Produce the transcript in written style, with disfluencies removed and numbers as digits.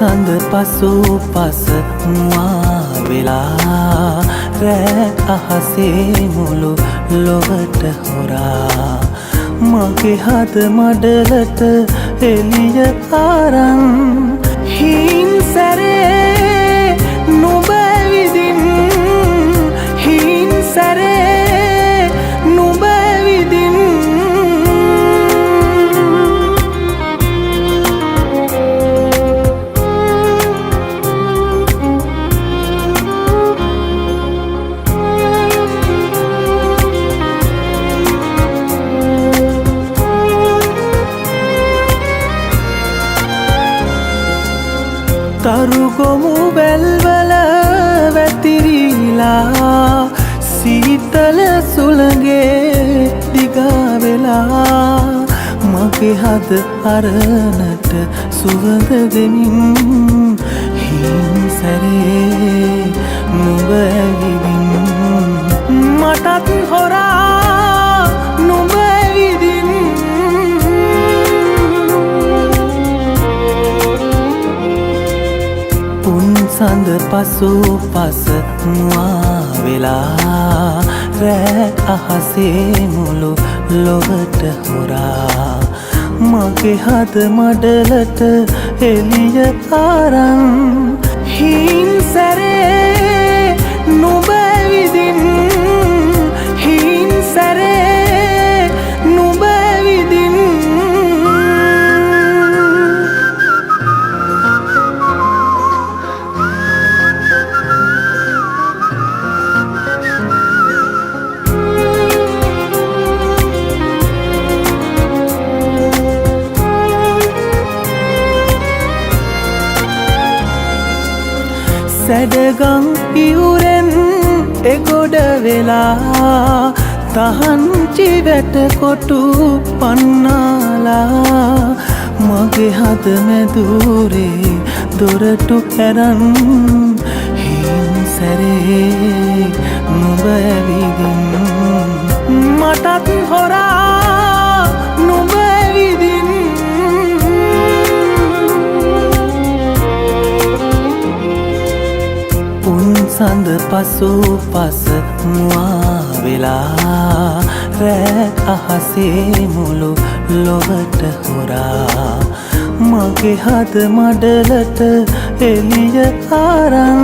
සඳ පසු පස මුවා වෙලා රෑ අහසේ මුළු ලොවට හොරා මගේ හද මඩලට එළිය අරන් හින් සැරේ නුඹ විදින් හින් සැරේ නුඹ විදින් තරුගොමු වැල්වල වැතිරිලා සීතල සුළඟේ දිගා වෙලා මගේ හද අරනට සුවඳ දෙමින් හින් සැරේ නුඹ ඇවිදින් මටත් හොරා නුඹ ඇවිදින් සඳ පසු පස මුවා වෙලා රෑ අහසේ මුළු ලොවට හොරා මගේ හද මඩලට එළිය අරන් හින් සැරේ නුඹ විදින් හින් සැරේ නුඹ විදින් සැඩගම් ඉවුරෙන් එගොඩ වෙලා තහන්චි වැට කොටු පන්නාලා මගේ හද මැදුරේ දොරටු ඇරන් හින් සැරේ නුඹ ඇවිදින් මටත් හොරා නුඹ ඇවිදින් සඳ පසු පස මුවා වෙලා රෑ අහසේ මුළු ලොවට හොරා මගේ හද මඩලට එළිය අරන්